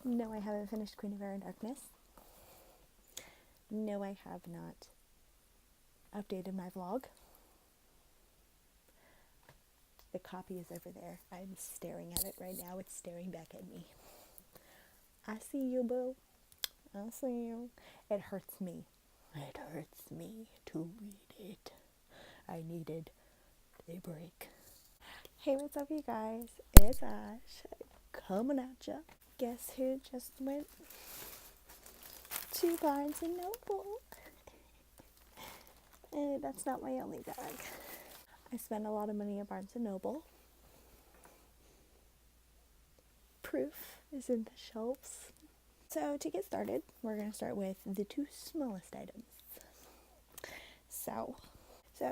No, I haven't finished Queen of Air and Darkness. No, I have not updated my vlog. The copy is over there. I'm staring at it right now. It's staring back at me. I see you, boo. I see you. It hurts me. It hurts me to read it. I needed a break. Hey, what's up, you guys? It's Ash coming at ya. Guess who just went to Barnes and Noble? And that's not my only bag. I spend a lot of money at Barnes and Noble. Proof is in the shelves. So to get started, we're going to start with the two smallest items. So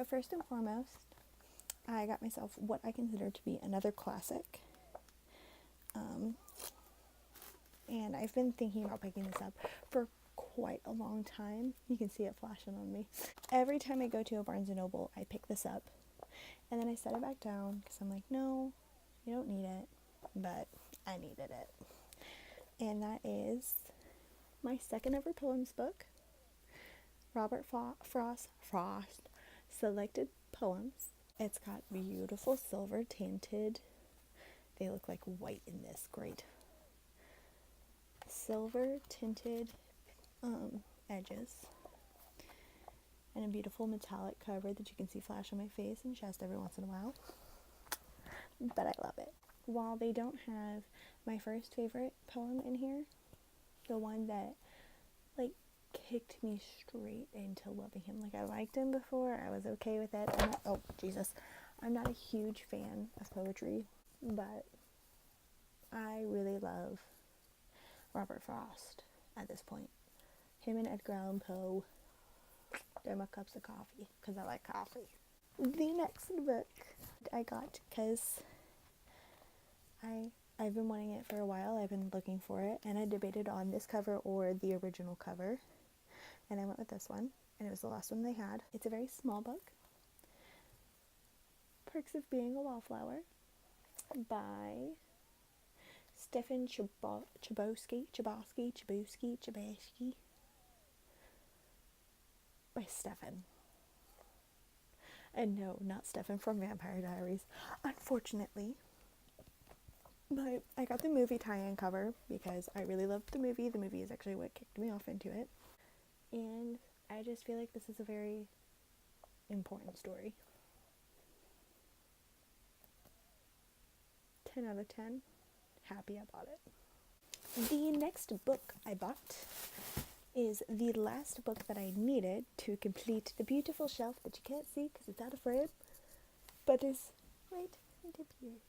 first and foremost, I got myself what I consider to be another classic. And I've been thinking about picking this up for quite a long time. You can see it flashing on me. Every time I go to a Barnes & Noble, I pick this up. And then I set it back down because I'm like, no, you don't need it. But I needed it. And that is my second ever poems book. Robert Frost Selected Poems. It's got beautiful silver tinted. They look like white in this. Great. Silver tinted edges. And a beautiful metallic cover that you can see flash on my face and chest every once in a while. But I love it. While they don't have my first favorite poem in here, the one that like kicked me straight into loving him. Like, I liked him before, I was okay with it. I'm not a huge fan of poetry, but I really love Robert Frost at this point. Him and Edgar Allan Poe, they're my cups of coffee, because I like coffee. The next book I got because I've been wanting it for a while. I've been looking for it, and I debated on this cover or the original cover, and I went with this one, and it was the last one they had. It's a very small book. Perks of Being a Wallflower by Stefan Chbosky. By Stefan. And no, not Stefan from Vampire Diaries, unfortunately. But I got the movie tie-in cover because I really loved the movie. The movie is actually what kicked me off into it. And I just feel like this is a very important story. 10 out of 10. Happy I bought it. The next book I bought is the last book that I needed to complete the beautiful shelf that you can't see because it's out of frame, but is right here.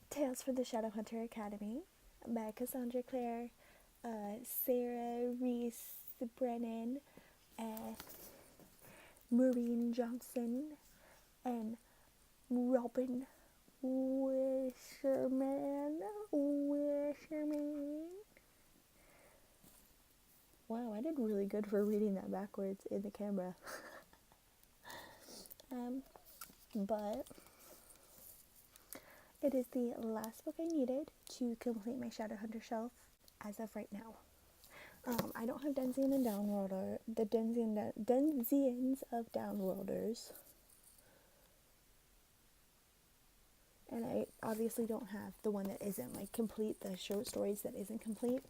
Tales for the Shadowhunter Academy by Cassandra Clare, Sarah Reese Brennan, Maureen Johnson, and Robin Wisherman. Wow, I did really good for reading that backwards in the camera. But it is the last book I needed to complete my Shadowhunter shelf as of right now. I don't have Denzian and Downworlder, the Denzians of Downworlders. And I obviously don't have the one that isn't like complete, the short stories that isn't complete.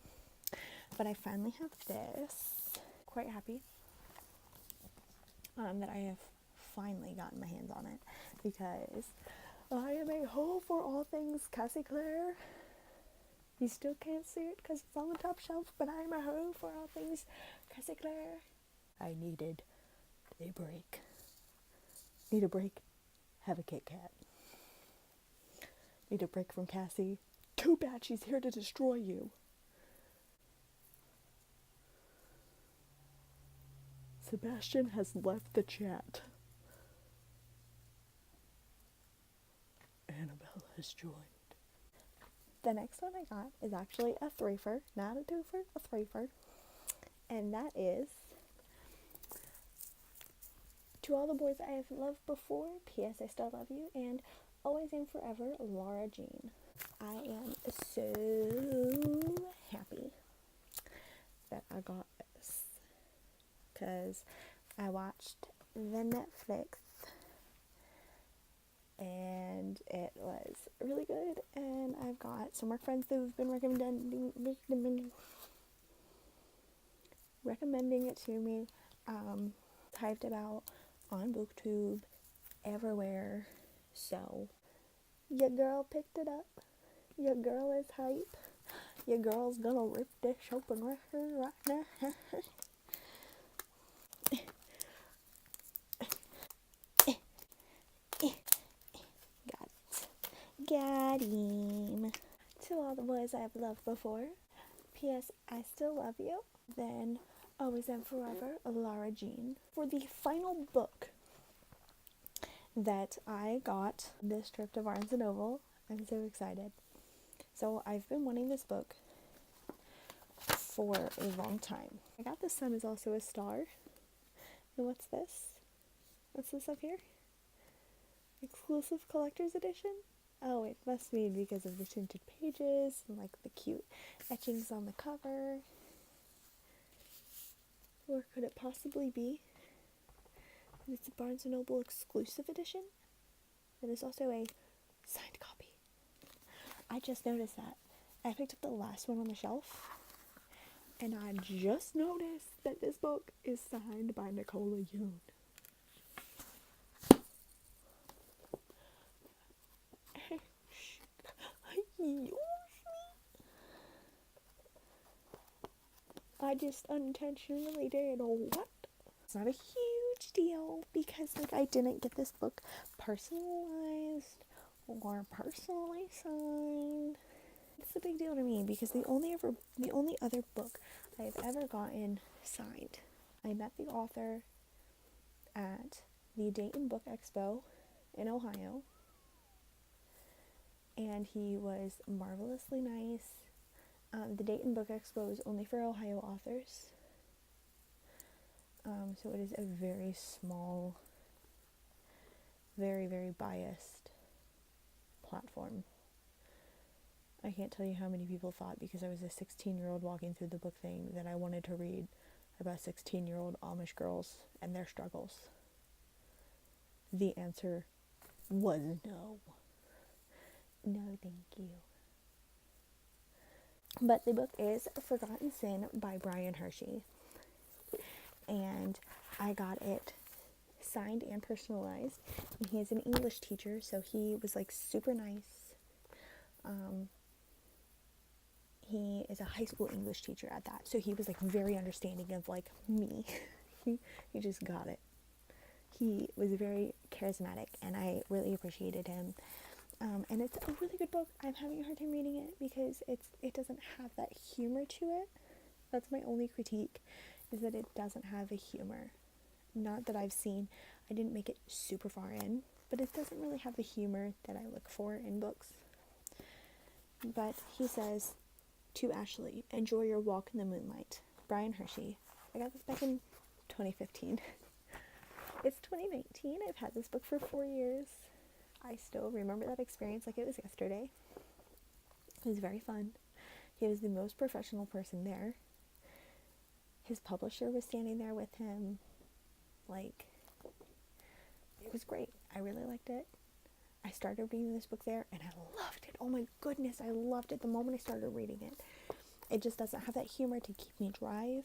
But I finally have this. Quite happy that I have finally gotten my hands on it, because I am a hoe for all things Cassie Clare. You still can't see it because it's on the top shelf, but I'm a hoe for all things Cassie Clare. I needed a break. Need a break? Have a Kit Kat. Need a break from Cassie? Too bad she's here to destroy you. Sebastian has left the chat. Annabelle has joined. The next one I got is actually a threefer, not a twofer, a threefer. And that is To All the Boys I Have Loved Before, P.S. I Still Love You, and Always and Forever, Laura Jean. I am so watched the Netflix, and it was really good, and I've got some more friends who've been recommending it to me, typed about on BookTube, everywhere. So your girl picked it up, your girl is hype, your girl's gonna rip this open right now. Got him. To all the boys I've loved before, P.S. I still love you. Then, always and forever, Lara Jean. For the final book that I got this trip to Barnes & Noble, I'm so excited. So, I've been wanting this book for a long time. I got The Sun Is Also a Star. And what's this? What's this up here? Exclusive collector's edition? Oh, it must be because of the tinted pages and like the cute etchings on the cover. Or could it possibly be it's a Barnes & Noble exclusive edition? And there's also a signed copy. I just noticed that. I picked up the last one on the shelf, and I just noticed that this book is signed by Nicola Yoon. I just unintentionally did what? It's not a huge deal because I didn't get this book personalized or personally signed. It's a big deal to me because the only other book I've ever gotten signed, I met the author at the Dayton Book Expo in Ohio, and he was marvelously nice. The Dayton Book Expo is only for Ohio authors, so it is a very small, very, very biased platform. I can't tell you how many people thought because I was a 16-year-old walking through the book thing that I wanted to read about 16-year-old Amish girls and their struggles. The answer was no. No, thank you. But the book is Forgotten Sin by Brian Hershey. And I got it signed and personalized. And he is an English teacher, so he was super nice. He is a high school English teacher at that. So he was very understanding of me. he just got it. He was very charismatic, and I really appreciated him. And it's a really good book. I'm having a hard time reading it because it doesn't have that humor to it. That's my only critique, is that it doesn't have a humor. Not that I've seen. I didn't make it super far in, but it doesn't really have the humor that I look for in books. But he says, to Ashley, enjoy your walk in the moonlight. Brian Hershey. I got this back in 2015. It's 2019. I've had this book for 4 years. I still remember that experience like it was yesterday. It was very fun. He was the most professional person there. His publisher was standing there with him. It was great. I really liked it. I started reading this book there, and I loved it. Oh my goodness, I loved it the moment I started reading it. It just doesn't have that humor to keep me drive.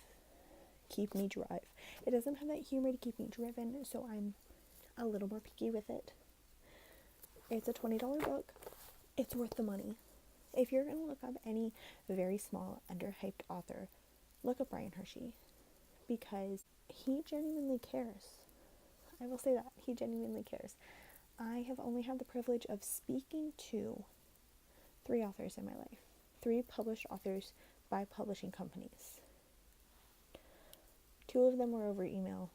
It doesn't have that humor to keep me driven, so I'm a little more picky with it. It's a $20 book. It's worth the money. If you're going to look up any very small, underhyped author, look up Brian Hershey, because he genuinely cares. I will say that. He genuinely cares. I have only had the privilege of speaking to 3 authors in my life. 3 published authors by publishing companies. 2 of them were over email.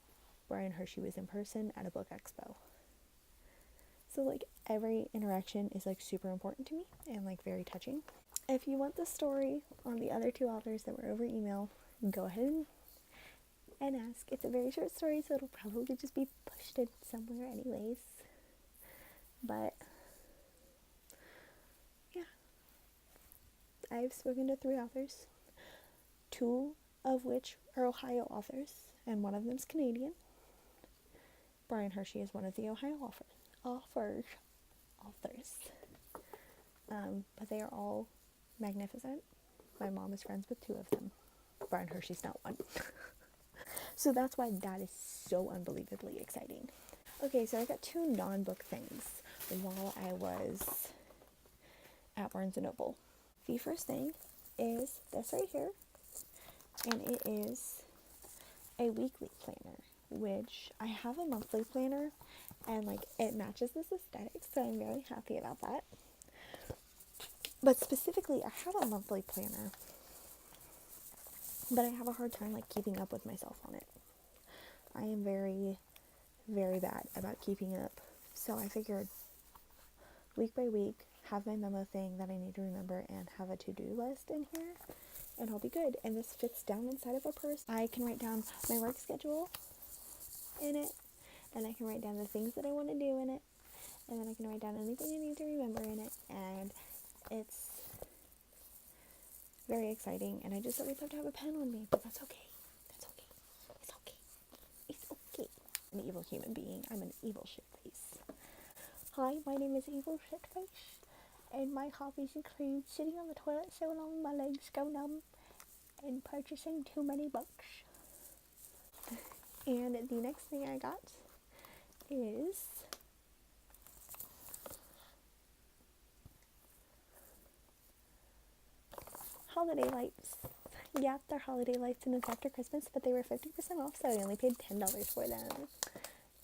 Brian Hershey was in person at a book expo. So every interaction is super important to me and very touching. If you want the story on the other 2 authors that were over email, go ahead and ask. It's a very short story, so it'll probably just be pushed in somewhere anyways. But yeah, I've spoken to 3 authors, 2 of which are Ohio authors, and one of them's Canadian. Brian Hershey is one of the Ohio authors. But they are all magnificent. My mom is friends with 2 of them. Brian Hershey's not one. So that's why that is so unbelievably exciting. Okay, so I got 2 non-book things while I was at Barnes & Noble. The first thing is this right here, and it is a weekly planner, which I have a monthly planner, and like it matches this aesthetic, so I'm very happy about that. But specifically, I have a monthly planner, but I have a hard time like keeping up with myself on it. I am very, very bad about keeping up, so I figured week by week, have my memo thing that I need to remember and have a to-do list in here, and I'll be good. And this fits down inside of a purse. I can write down my work schedule in it, and I can write down the things that I want to do in it, and then I can write down anything I need to remember in it, and it's very exciting. And I just always have to have a pen on me, but that's okay. That's okay. It's okay. It's okay. I'm an evil human being. I'm an evil shitface. Hi, my name is Evil Shitface, and my hobbies include sitting on the toilet so long my legs go numb, and purchasing too many books. And the next thing I got is holiday lights. Yeah, they're holiday lights and it's after Christmas, but they were 50% off, so I only paid $10 for them.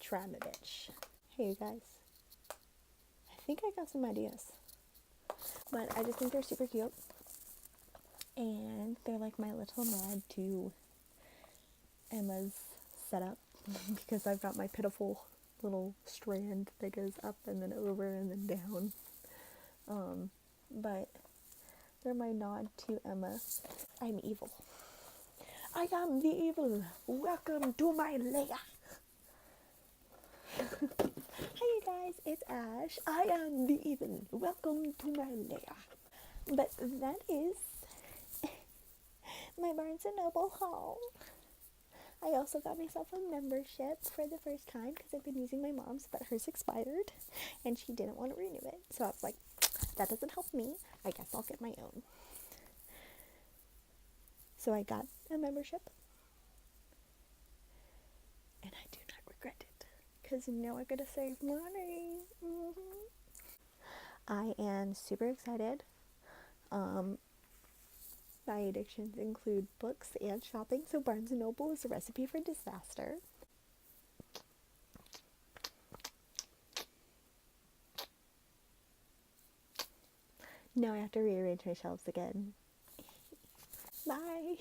Try me, bitch. Hey, you guys. I think I got some ideas. But I just think they're super cute. And they're like my little nod to Emma's setup, because I've got my pitiful little strand that goes up and then over and then down. But they're my nod to Emma. I'm evil. I am the evil. Welcome to my lair. Hi you guys, it's Ash. I am the evil. Welcome to my lair. But that is my Barnes & Noble haul. I also got myself a membership for the first time because I've been using my mom's, but hers expired and she didn't want to renew it. So I was like, that doesn't help me. I guess I'll get my own. So I got a membership and I do not regret it because now I'm going to save money. I am super excited. My addictions include books and shopping, so Barnes & Noble is a recipe for disaster. Now I have to rearrange my shelves again. Bye!